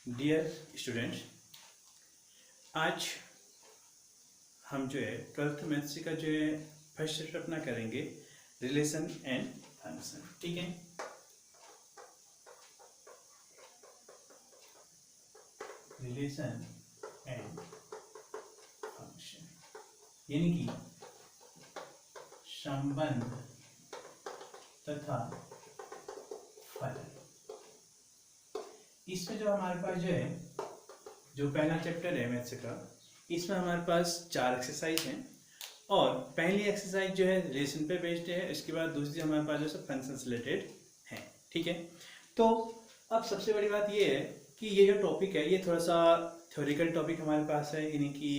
Dear students, आज हम जो है 12th मैथ्स का जो है फर्स्ट चैप्टर अपना करेंगे रिलेशन एंड फंक्शन। ठीक है, रिलेशन एंड फंक्शन यानी कि संबंध तथा फलन। इसमें जो हमारे पास जो है जो पहला चैप्टर है मैथ्स का, इसमें हमारे पास 4 एक्सरसाइज हैं और पहली एक्सरसाइज जो है रिलेशन पे बेस्ड है, इसके बाद दूसरी हमारे पास जो है फंक्शन से रिलेटेड है। ठीक है, तो अब सबसे बड़ी बात ये है कि ये जो टॉपिक है ये थोड़ा सा थ्योरिकल टॉपिक हमारे पास है, यानी कि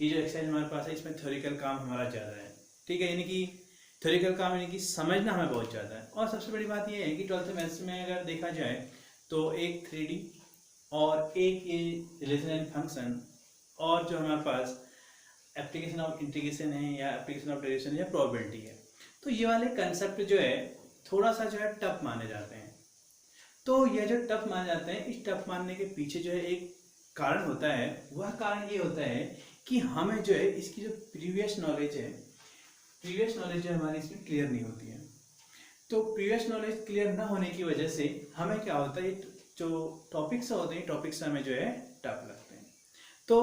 ये जो एक्सरसाइज हमारे पास है इसमें थ्योरिकल काम हमारा ज़्यादा है। ठीक है, यानी कि थ्योरिकल काम यानी कि समझना हमें बहुत ज़्यादा है। और सबसे बड़ी बात ये है कि 12th मैथ्स में अगर देखा जाए तो एक 3D और एक ये रिलेशन एंड फंक्शन और जो हमारे पास एप्लीकेशन ऑफ इंटीग्रेशन है या एप्लीकेशन ऑफ डेरिवेशन या प्रोबेबिलिटी है, तो ये वाले कंसेप्ट जो है थोड़ा सा जो है टफ माने जाते हैं। तो ये जो टफ माने जाते हैं, इस टफ मानने के पीछे जो है एक कारण होता है। वह कारण ये होता है कि हमें जो है इसकी जो प्रीवियस नॉलेज जो हमारी इसमें क्लियर नहीं होती है। तो प्रीवियस नॉलेज क्लियर ना होने की वजह से हमें क्या होता है, जो टॉपिक्स होते हैं टॉपिक्स हमें जो है टफ लगते हैं। तो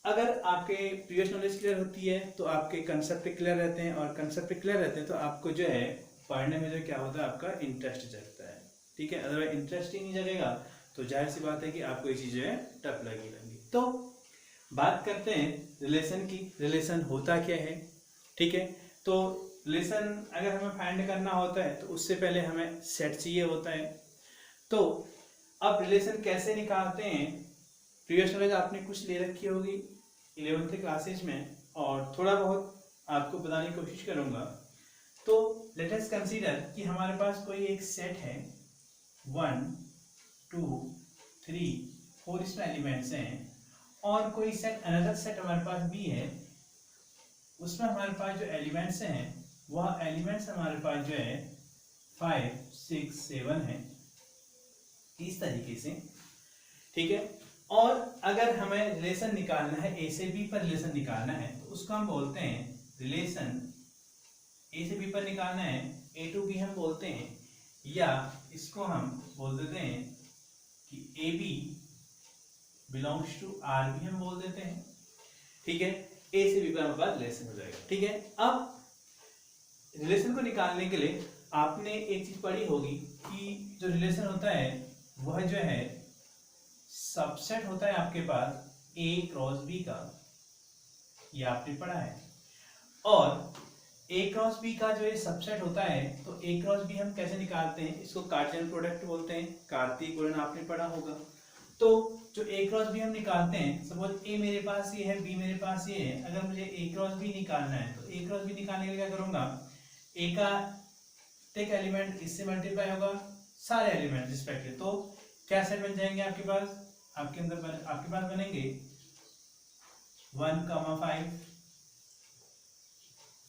अगर आपके प्रीवियस नॉलेज क्लियर होती है तो आपके कंसेप्ट क्लियर रहते हैं, और कंसेप्ट क्लियर रहते हैं तो आपको जो है पढ़ने में जो क्या होता है आपका इंटरेस्ट जगता है। ठीक है, अगर इंटरेस्ट ही नहीं जगेगा तो जाहिर सी बात है कि आपको ये चीज़ जो है टफ लगेगी। तो बात करते हैं रिलेशन की। रिलेशन होता क्या है? ठीक है, तो रिलेशन अगर हमें फाइंड करना होता है तो उससे पहले हमें सेट चाहिए होता है। तो अब रिलेशन कैसे निकालते हैं, प्रीवियस नॉलेज आपने कुछ ले रखी होगी 11th क्लासेज में, और थोड़ा बहुत आपको बताने की कोशिश करूंगा। तो लेट अस कंसीडर कि हमारे पास कोई एक सेट है 1 2 3 4 इसमें एलिमेंट्स हैं, और कोई सेट अनदर सेट हमारे पास भी है, उसमें हमारे पास जो एलिमेंट्स हैं वह एलिमेंट्स हमारे पास जो है 5 6 7 है, इस तरीके से। ठीक है, और अगर हमें रिलेशन निकालना है, ए से बी पर रिलेशन निकालना है तो उसको हम बोलते हैं रिलेशन। ए से बी पर निकालना है, ए टू बी हम बोलते हैं, या इसको हम बोल देते हैं कि A B belongs to R भी हम बोल देते हैं। ठीक है, ए से बी पर हमारे पास रिलेशन हो जाएगा। ठीक है, अब रिलेशन को निकालने के लिए आपने एक चीज पढ़ी होगी कि जो रिलेशन होता है वह जो है सबसेट होता है आपके पास ए क्रॉस बी का, ये आपने पढ़ा है। और ए क्रॉस बी का जो ये सबसेट होता है तो ए क्रॉस बी हम कैसे निकालते हैं, इसको कार्टेशियन प्रोडक्ट बोलते हैं, कार्तीय गुणन आपने पढ़ा होगा। तो जो ए क्रॉस बी हम निकालते हैं, सपोज ए मेरे पास ये है, बी मेरे पास ये है, अगर मुझे ए क्रॉस बी निकालना है तो ए क्रॉस बी निकालने के लिए क्या करूंगा, ए का टेक एलिमेंट इससे मल्टीप्लाई होगा सारे एलिमेंट रिस्पेक्टिव, तो क्या सेट बन जाएंगे आपके पास, आपके पास बनेंगे 1, 5,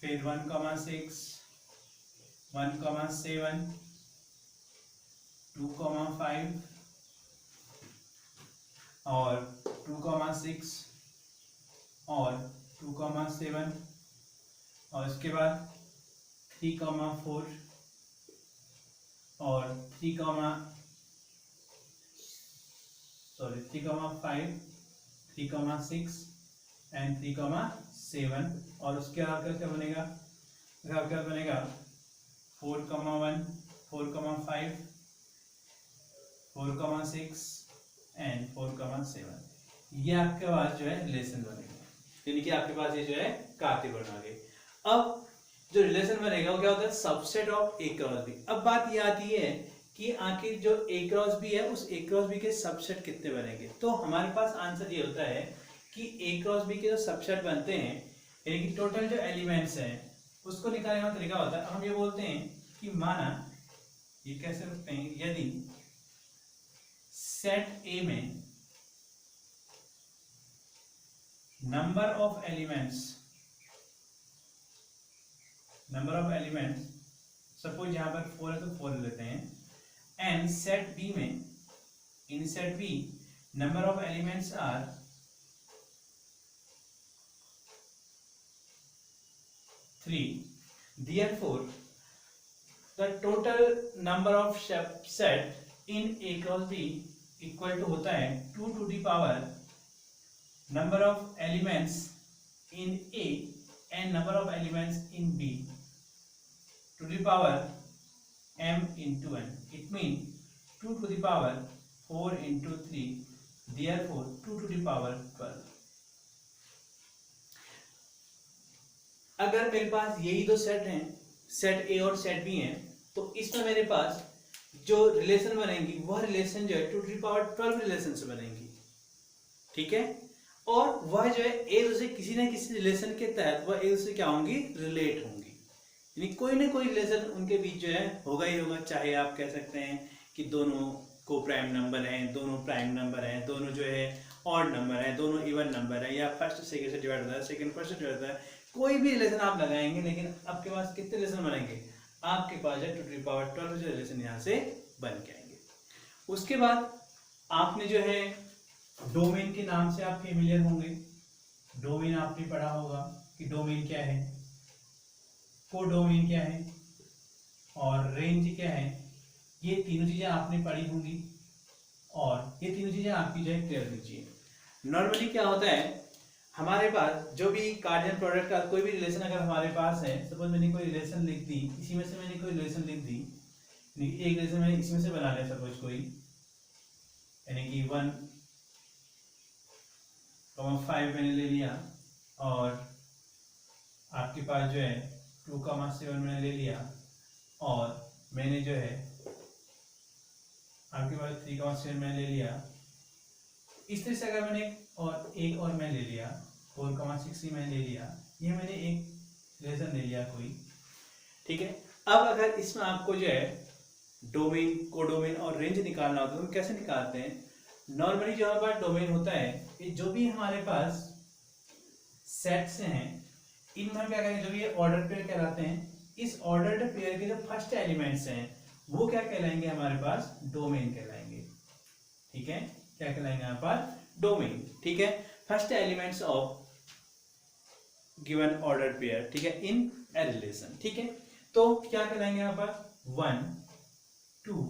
फिर 1, 6, 1, 7, 2, 5 और 2, 6 और 2, 7, और इसके बाद 3, 4 और 3, 5, 3, 6 एंड 3, 7, और उसके बाद क्या बनेगा, 4, 1, 4, 5, 4, 6 एंड 4, 7, ये आपके पास जो है रिलेशन बनेगा, यानी कि आपके पास ये जो है कार्तीय गुणन आ गए। अब जो रिलेशन बनेगा वो क्या होता है, subset of A cross B. अब बात ये आती है कि आखिर जो ए क्रॉस बी है उस ए क्रॉस बी के सबसेट कितने बनेंगे। तो हमारे पास आंसर ये होता है कि ए क्रॉस बी के जो सबसेट बनते हैं, यानी कि टोटल जो एलिमेंट्स हैं उसको निकालने का तरीका होता है, हम ये बोलते हैं कि माना, ये कैसे रखते हैं, यदि सेट ए में नंबर ऑफ एलिमेंट्स सपोज यहाँ पर 4 है तो 4 लेते हैं, एंड सेट बी में in set B number of elements are 3, therefore the total number of set in A cross B equal to होता है 2 to the power number of elements in A and number of elements in B to the power m into n. It means 2 to the power 4 into 3, therefore 2 to the power 12. अगर मेरे पास यही दो set हैं, set ए और set B हैं, तो इसमें मेरे पास जो रिलेशन बनेंगी वह रिलेशन जो है 2 to the power 12 रिलेशन से बनेंगी, ठीक है। और वह जो है एक दूसरे किसी न किसी रिलेशन के तहत वह एक दूसरे क्या होंगी, रिलेट होंगी, यानी कोई ना कोई रिलेशन उनके बीच जो है होगा ही होगा। चाहे आप कह सकते हैं कि दोनों को प्राइम नंबर हैं, दोनों प्राइम नंबर हैं, दोनों जो है ऑड नंबर हैं, दोनों इवन नंबर हैं, या फर्स्ट सेकंड से डिवाइड होता है, सेकंड फर्स्ट से डिवाइड होता है, कोई भी रिलेशन आप लगाएंगे, लेकिन आपके पास कितने रिलेशन बनेंगे, आपके पास जो 2 to the power 12 जो रिलेशन यहाँ से बन के आएंगे। उसके बाद आपने जो है डोमेन के नाम से आप फेमिलियर होंगे। डोमेन आपने पढ़ा होगा कि डोमेन क्या है, कोडोमेन क्या है और रेंज क्या है, ये तीनों चीजें आपने पढ़ी होंगी और ये तीनों चीजें आपकी जो है क्लियर लीजिए। नॉर्मली क्या होता है, हमारे पास जो भी कार्डियल प्रोडक्ट का कोई भी रिलेशन अगर हमारे पास है, सपोज मैंने कोई रिलेशन लिख दी, इसी में से मैंने कोई रिलेशन लिख दी, एक रिलेशन मैंने इसमें से बना लिया सपोज कोई, यानी कि 1,5 मैंने ले लिया, और आपके पास जो है 2,7 मैंने ले लिया, और मैंने जो है आपके पास 3,7 मैंने ले लिया। इस तरह से अगर मैंने एक और मैं ले लिया, 4,6 मैंने ले लिया, ये मैंने एक रिलेशन ले लिया कोई, ठीक है। अब अगर इसमें आपको जो है डोमेन, कोडोमेन और रेंज निकालना होता है तो हम कैसे निकालते हैं। नॉर्मली जो हमारे पास डोमेन होता है, ये जो भी हमारे पास सेट्स हैं, इनमें हम क्या करेंगे, जो ये ऑर्डर पेयर कहलाते हैं, इस ऑर्डर्ड पेयर के जो फर्स्ट एलिमेंट्स हैं वो क्या कहलाएंगे, हमारे पास डोमेन कहलाएंगे, ठीक है। क्या कहलाएंगे हमारे पास, डोमेन, ठीक है। First elements of given order pair, ठीक है, इन ए रिलेशन, ठीक है। तो क्या कहलाएंगे यहाँ पर 1, 2,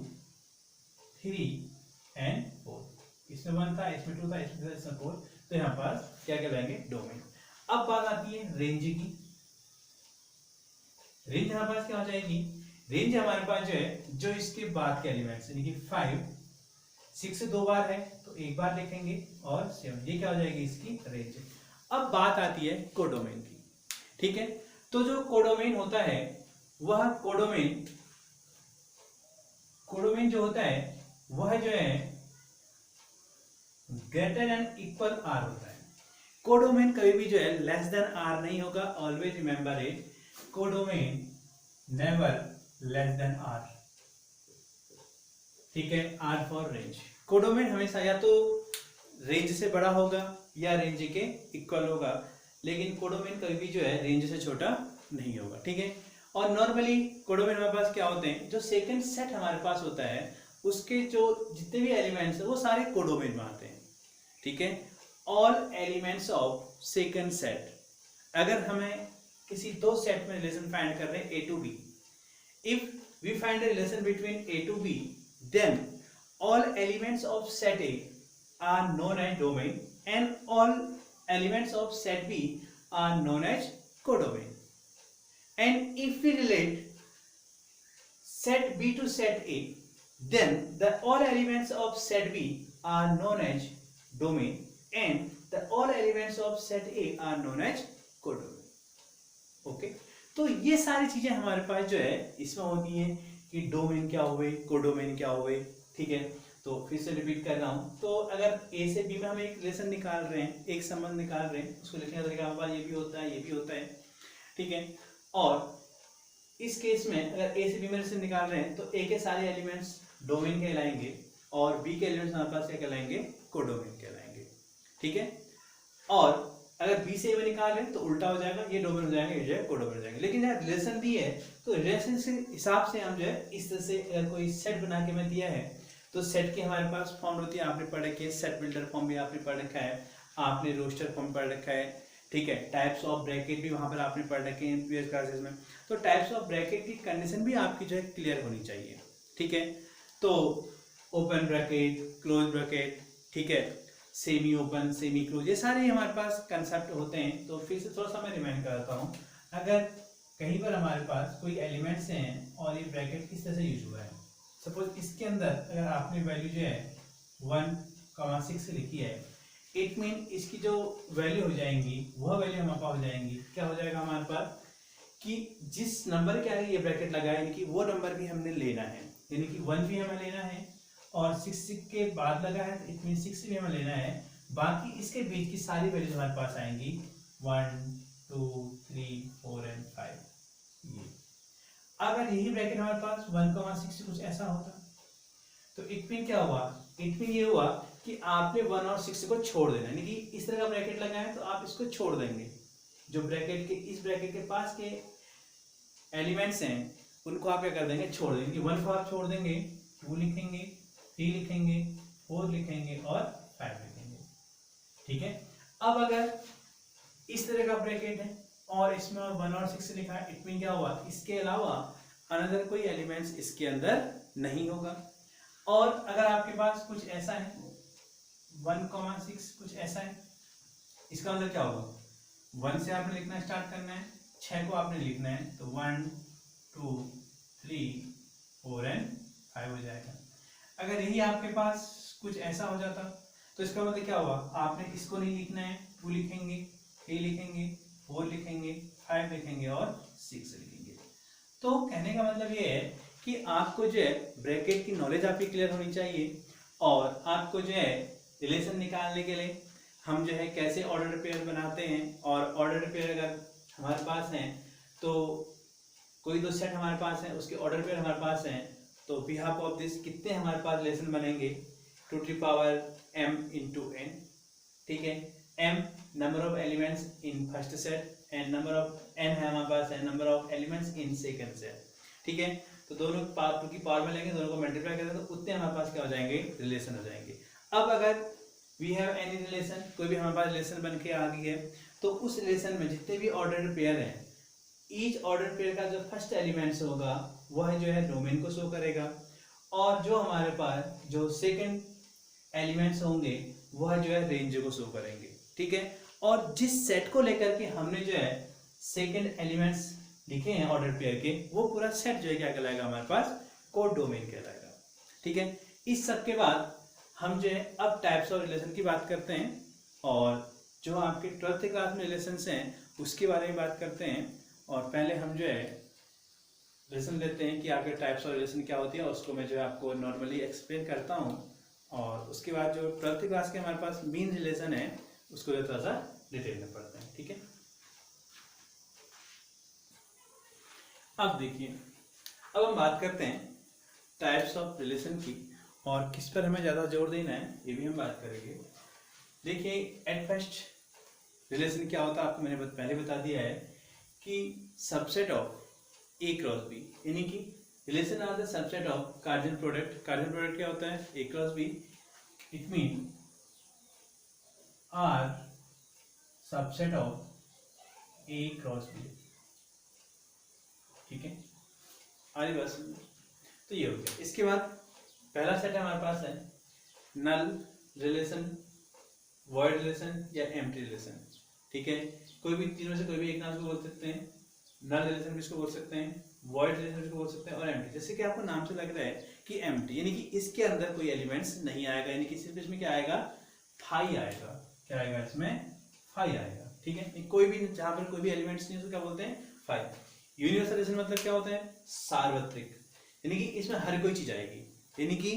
3 एंड 4। इसमें 1 था, इसमें 2 था, इसमें 3 था, इसमें 4, तो यहाँ पर क्या कहलाएंगे, डोमेन। अब बात आती है रेंज की। रेंज हमारे पास क्या हो जाएगी, रेंज हमारे पास जो है जो इसके बाद के एलिमेंट्स, यानी कि 5, 6 से 2 बार है तो एक बार लिखेंगे, और 7, ये क्या हो जाएगी इसकी रेंज। अब बात आती है कोडोमेन की, ठीक है। तो जो कोडोमेन होता है वह कोडोमेन जो होता है वह जो है ग्रेटर एंड इक्वल आर होता है। कोडोमेन कभी भी जो है लेस देन आर नहीं होगा, always remember it, codomain never less than R, ठीक है। आर फॉर रेंज, कोडोमेन हमेशा या तो रेंज से बड़ा होगा या रेंज के इक्वल होगा, लेकिन कोडोमेन कभी भी जो है रेंज से छोटा नहीं होगा, ठीक है। और नॉर्मली कोडोमेन हमारे पास क्या होते हैं, जो सेकंड सेट हमारे पास होता है उसके जो जितने भी एलिमेंट्स है वो सारे कोडोमेन में आते हैं, ठीक है। All elements of second set, अगर हमें किसी दो सेट में रिलेशन फाइंड कर रहे हैं A to B, if we find a relation between A to B, then all elements of set A are known as domain and all elements of set B are known as codomain. And if we relate set B to set A, then the all elements of set B are known as domain and the all elements of set A are known as codomain. Okay? तो ये सारी चीजें हमारे पास जो है इसमें होती हैं कि डोमेन क्या हुए, कोडोमेन क्या हुए, ठीक है। तो फिर से रिपीट कर रहा हूँ, तो अगर ए से बी में हम एक रिलेशन निकाल रहे हैं, एक संबंध निकाल रहे हैं, उसको लिखने का तरीका हमारे पास ये भी होता है, ये भी होता है, ठीक है। और इस केस में अगर ए से बी में रिलेशन निकाल रहे हैं तो ए के सारे एलिमेंट्स डोमेन कहलाएंगे और बी के एलिमेंट्स हमारे पास क्या कहलाएंगे, कोडोमेन कहलाएंगे, ठीक है। और अगर बी से ए में निकाल रहे हैं तो उल्टा हो जाएगा, ये डोमेन हो जाएगा, ये जो है कोडोमेन हो जाएगा। लेकिन यार रिलेशन दी है तो रिलेशन के हिसाब से हम जो है इस तरह से अगर कोई सेट बना के मैं दिया है तो सेट की हमारे पास फॉर्म होती है, आपने पढ़ रखी है, सेट बिल्डर फॉर्म भी आपने पढ़ रखा है, आपने रोस्टर फॉर्म पढ़ रखा है, ठीक है। टाइप्स ऑफ ब्रैकेट भी वहां पर आपने पढ़ रखे हैं प्रीवियस क्लासेस में। तो टाइप्स ऑफ ब्रैकेट की कंडीशन भी आपकी जो है क्लियर होनी चाहिए, ठीक है। तो ओपन ब्रैकेट, क्लोज ब्रैकेट, ठीक है, सेमी ओपन, सेमी क्लोज, ये सारे हमारे पास कंसेप्ट होते हैं। तो फिर से थोड़ा सा मैं रिमाइंड कराता हूँ। अगर कहीं पर हमारे पास कोई एलिमेंट्स हैं और ये ब्रैकेट किस तरह से यूज हुआ है, सपोज इसके अंदर अगर आपने वैल्यू जो है 1,6 लिखी है, इट मीन इसकी जो वैल्यू हो जाएंगी वह वैल्यू हमारे पास हो जाएंगी, क्या हो जाएगा हमारे पास कि जिस नंबर के आगे ये ब्रैकेट लगा है यानी कि वो नंबर भी हमने लेना है, यानी कि 1 भी हमें लेना है और 6 के बाद लगा है तो इट मीन 6 भी हमें लेना है। बाकी इसके बीच की सारी वैल्यूज हमारे पास आएंगी 1, 2, 3, 4 एंड 5। ये अगर यही ब्रैकेट हमारे पास 1,6 कुछ ऐसा होता तो इट मीन क्या हुआ, इट मीन ये हुआ कि आपने 1 और 6 को छोड़ देना, यानी कि इस तरह का ब्रैकेट लगा है तो आप इसको छोड़ देंगे। जो ब्रैकेट के इस ब्रैकेट के पास के एलिमेंट्स हैं उनको आप क्या कर देंगे, छोड़ देंगे। 1 को आप छोड़ देंगे, 2 लिखेंगे, 3 लिखेंगे, 4 लिखेंगे और 5 लिखेंगे, ठीक है। अब अगर इस तरह का ब्रैकेट है और इसमें 1 और 6 लिखा है, इट मीन क्या हुआ, इसके अलावा अनदर कोई एलिमेंट्स इसके अंदर नहीं होगा। और अगर आपके पास कुछ ऐसा है 1,6 कुछ ऐसा है, इसका मतलब क्या होगा, 1 से आपने लिखना स्टार्ट करना है, 6 को आपने लिखना है, तो 1, 2, 3, 4 एंड 5 हो जाएगा। अगर यही आपके पास कुछ ऐसा हो जाता तो इसका मतलब क्या हुआ, आपने इसको नहीं लिखना है, 2 लिखेंगे, 3 लिखेंगे, 4 लिखेंगे, 5 लिखेंगे और 6 लिखेंगे। तो कहने का मतलब ये है कि आपको जो है ब्रैकेट की नॉलेज आपकी क्लियर होनी चाहिए और आपको जो है रिलेशन निकालने के लिए हम जो है कैसे ऑर्डर पेयर बनाते हैं, और ऑर्डर पेयर अगर हमारे पास हैं तो कोई दो सेट हमारे पास है उसके ऑर्डर पेयर हमारे पास हैं, तो बिहाफ ऑफ दिस कितने हमारे पास रिलेशन बनेंगे, 2 to power m into n, ठीक है। m number of elements in first set and number of n है हमारे पास है number of elements in second set, ठीक है। तो दोनों टू की पावर में लेंगे, दोनों को मल्टीप्लाई करेंगे तो उतने हमारे पास क्या हो जाएंगे, रिलेशन हो जाएंगे। अब अगर वी हैव एनी रिलेशन, कोई भी हमारे पास रिलेशन बन के आ गई है, तो उस रिलेशन में जितने भी ऑर्डर पेयर हैं, ईच ऑर्डर पेयर का जो फर्स्ट एलिमेंट्स होगा वह जो है डोमेन को शो करेगा, और जो हमारे पास जो सेकंड एलिमेंट्स होंगे वह जो है रेंज को शो करेंगे, ठीक है। और जिस सेट को लेकर के हमने जो है सेकंड एलिमेंट्स लिखे हैं ऑर्डर पेयर के, वो पूरा सेट जो है क्या कहलाएगा हमारे पास, कोड डोमेन कहलाएगा, ठीक है। इस सब के बाद हम जो है अब टाइप्स ऑफ रिलेशन की बात करते हैं, और जो आपके 12th क्लास में रिलेशंस हैं उसके बारे में बात करते हैं। और पहले हम जो है रिलेशन लेते हैं कि आपके टाइप्स ऑफ रिलेशन क्या होती है, उसको मैं जो है आपको नॉर्मली एक्सप्लेन करता हूँ, और उसके बाद जो 12th क्लास के हमारे पास मेन रिलेशन है उसको जो थोड़ा सा डिटेल में पढ़ते हैं, ठीक है। अब देखिए, अब हम बात करते हैं टाइप्स ऑफ रिलेशन की, और किस पर हमें ज़्यादा जोर देना है ये भी हम बात करेंगे। देखिए, एट फर्स्ट रिलेशन क्या होता है आपको मैंने पहले बता दिया है कि subset of A cross B, यानी कि relation are the subset of cartesian product. Cartesian product क्या होता है, A cross B, it mean are subset of A cross B, ठीक है। आगे बस तो ये हो गया। इसके बाद पहला सेट हमारे पास है नल रिलेशन, वॉइड रिलेशन या एम्प्टी रिलेशन, ठीक है। कोई भी तीनों से कोई भी एक नाम को बोल सकते हैं, नल रिलेशन भी इसको बोल सकते हैं, वॉइड रिलेशन इसको बोल सकते हैं, और एम्प्टी। जैसे कि आपको नाम से लग रहा है कि एम्प्टी यानी कि इसके अंदर कोई एलिमेंट्स नहीं आएगा, यानी कि सिर्फ इसमें क्या आएगा, फाई आएगा। क्या आएगा इसमें, फाई आएगा, ठीक है। कोई भी जहां पर कोई भी एलिमेंट्स नहीं है उसको क्या बोलते हैं, फाई। यूनिवर्सल रिलेशन मतलब क्या होता है, सार्वत्रिक, यानी कि इसमें हर कोई चीज आएगी, यानी कि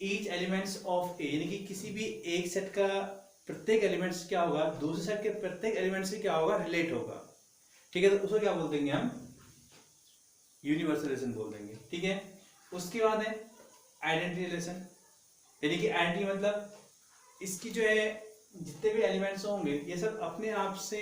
ईच एलिमेंट्स ऑफ ए, यानी कि किसी भी एक सेट का प्रत्येक एलिमेंट्स क्या होगा, दूसरे सेट के प्रत्येक एलिमेंट से क्या होगा, रिलेट होगा, ठीक है। तो उसको क्या बोल देंगे हम, यूनिवर्सल रिलेशन बोल देंगे, ठीक है। उसके बाद है आइडेंटिटी रिलेशन, यानी कि आइडेंटिटी मतलब इसकी जो है जितने भी एलिमेंट्स होंगे ये सब अपने आप से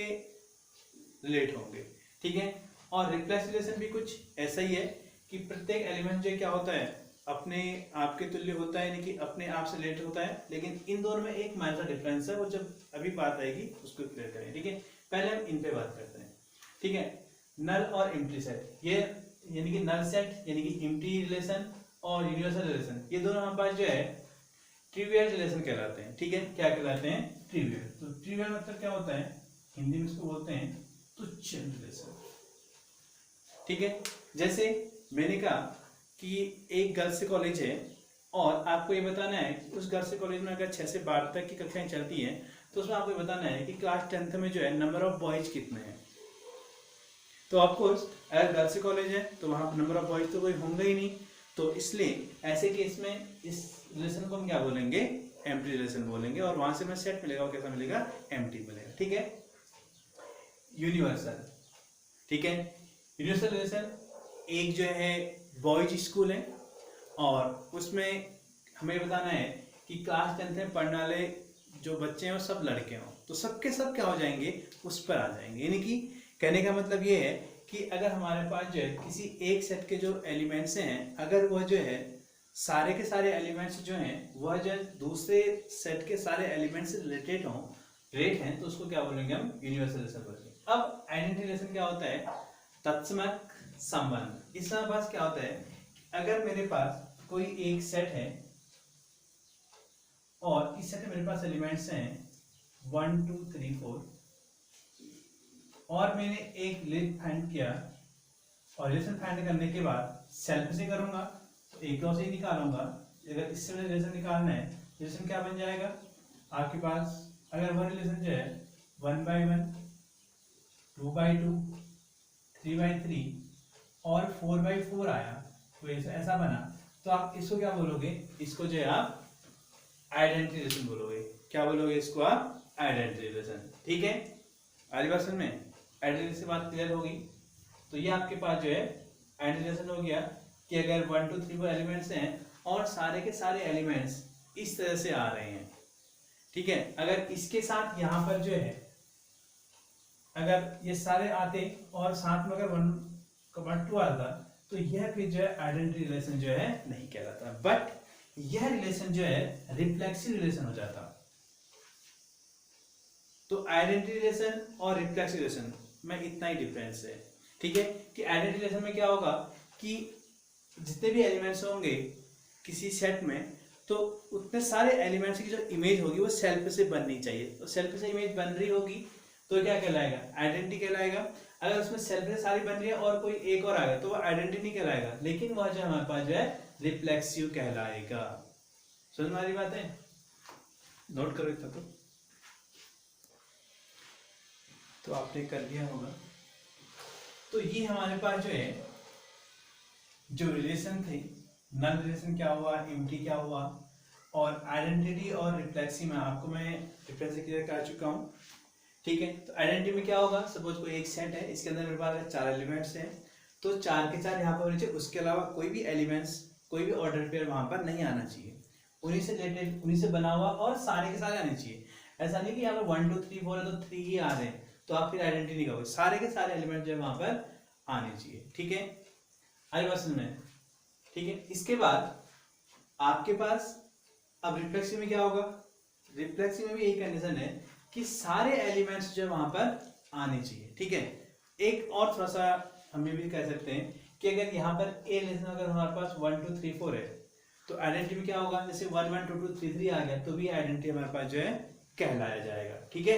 रिलेट होंगे, ठीक है। और रिप्लेस रिलेशन भी कुछ ऐसा ही है कि प्रत्येक एलिमेंट जो क्या होता है अपने आप के तुल्य होता है, यानी कि अपने आप से रिलेटेड होता है, लेकिन इन दोनों में एक माइनर डिफरेंस है, वो जब अभी बात आएगी उसको क्लियर करें। ठीक है, पहले हम इन पे बात करते हैं। ठीक है, नल और एम्प्टी सेट, ये यानी कि नल सेट यानी कि एम्प्टी रिलेशन और यूनिवर्सल रिलेशन, ये दोनों हमारे पास जो है ट्रिवियल रिलेशन कहलाते हैं। ठीक है, क्या कहलाते हैं? ट्रिवियल। तो ट्रिवियल मतलब क्या होता है? हिंदी में इसको बोलते हैं तुच्छ रिलेशन। ठीक है, जैसे मैंने कहा कि एक गर्ल्स कॉलेज है और आपको ये बताना है कि उस गर्ल्स कॉलेज में अगर 6 से 12 तक की कक्षाएं चलती हैं तो उसमें आपको बताना है कि क्लास 10th में जो है नंबर ऑफ बॉयज कितने हैं। तो ऑफकोर्स अगर गर्ल्स कॉलेज है तो वहाँ पर नंबर ऑफ बॉयज तो कोई होंगे ही नहीं, तो इसलिए ऐसे केस में इस रिलेशन को हम क्या बोलेंगे? एम्प्टी रिलेशन बोलेंगे, और वहां से हमें सेट मिलेगा, और कैसा मिलेगा? एम्प्टी मिलेगा। ठीक है, यूनिवर्सल। ठीक है, यूनिवर्सल रिलेशन एक जो है बॉयज स्कूल है और उसमें हमें बताना है कि क्लास 10th में पढ़ने वाले जो बच्चे हैं वो सब लड़के हों, तो सबके सब क्या हो जाएंगे? उस पर आ जाएंगे। यानी कि कहने का मतलब ये है कि अगर हमारे पास जो है किसी एक सेट के जो एलिमेंट्स हैं, अगर वह जो है सारे के सारे एलिमेंट्स जो हैं वह जो दूसरे सेट के सारे एलिमेंट्स से रिलेटेड हों, रिलेट हैं, तो उसको क्या बोलेंगे? हम यूनिवर्सल रिलेशन बोलेंगे। अब आइडेंटिटी रिलेशन क्या होता है? तत्समक संबंध। इस हमारे पास क्या होता है? अगर मेरे पास कोई एक सेट है और इस सेट में मेरे पास एलिमेंट्स हैं 1 2 3 4 और मैंने एक रिलेशन फाइंड किया, और रिलेशन फाइंड करने के बाद सेल्फ से करूंगा तो एक और से ही निकालूंगा। अगर इससे मुझे रिलेशन निकालना है, रिलेशन क्या बन जाएगा आपके पास? अगर वह रिलेशन जो है 1/1 2/2 3/3 और 4/4 आया, तो ऐसा बना, तो आप इसको क्या बोलोगे? इसको जो है आप आइडेंटिटी रिलेशन बोलोगे। क्या बोलोगे इसको? आप आइडेंटिटी रिलेशन। ठीक है, आगे बात समझ में? आइडेंटिटी से बात क्लियर होगी। तो ये आपके पास जो है आइडेंटिटी रिलेशन हो गया कि अगर 1 2 3 4 एलिमेंट्स हैं और सारे के सारे एलिमेंट्स इस तरह से आ रहे हैं। ठीक है, अगर इसके साथ यहाँ पर जो है अगर ये सारे आते और साथ में अगर 1/2 आता तो यह फिर जो है आइडेंटिटी रिलेशन जो है नहीं कहलाता, बट यह रिलेशन जो है रिफ्लेक्सिव रिलेशन हो जाता। तो आइडेंटिटी रिलेशन और रिफ्लेक्सिव रिलेशन में इतना ही डिफरेंस है। ठीक है, कि आइडेंटिटी रिलेशन में क्या होगा कि जितने भी एलिमेंट्स होंगे किसी सेट में, तो उतने सारे एलिमेंट्स की जो इमेज होगी वो सेल्फ से बननी चाहिए। तो सेल्फ से इमेज बन रही होगी तो क्या कहलाएगा? आइडेंटिटी कहलाएगा। अगर उसमें सेल्फ से सारी बन रही है और कोई एक और आ गया तो वो आइडेंटिटी नहीं कहलाएगा, लेकिन वह जो हमारे पास जो है रिफ्लेक्सिव कहलाएगा। समझ में आ रही बात है? नोट करो इतना तो आपने कर लिया होगा। तो ये हमारे पास जो है जो रिलेशन थे, नल रिलेशन क्या हुआ, एम्प्टी क्या हुआ, और आइडेंटिटी और रिफ्लेक्सिव में आपको मैं डिफरेंस क्लियर कर चुका हूँ। ठीक है, तो आइडेंटिटी में क्या होगा? सपोज कोई एक सेट है, इसके अंदर मेरे पास 4 एलिमेंट्स हैं, तो 4 के 4 यहाँ पर होने चाहिए, उसके अलावा कोई भी एलिमेंट्स, कोई भी ऑर्डर पेयर वहां पर नहीं आना चाहिए, उन्हीं से रिलेटेड, उन्हीं से बना हुआ और सारे के सारे आने चाहिए। ऐसा नहीं कि यहाँ पर 1 2 3 4 है तो 3 ही आ रहे हैं तो आप फिर आइडेंटिटी नहीं कहोगे, सारे के सारे एलिमेंट जो है वहां पर आने चाहिए। ठीक है, आई बात समझ में? ठीक है, इसके बाद आपके पास अब रिफ्लेक्सिव में क्या होगा? रिफ्लेक्सिव में भी यही कंडीशन है कि सारे एलिमेंट्स जो वहां पर आने चाहिए। ठीक है, एक और थोड़ा सा हम ये भी कह सकते हैं कि अगर यहाँ पर ए रिलेशन अगर हमारे पास 1 2 3 4 है तो आइडेंटिटी में क्या होगा? जैसे 1 1 2 2 3 3 आ गया तो भी आइडेंटिटी हमारे पास जो है कहलाया जाएगा। ठीक है,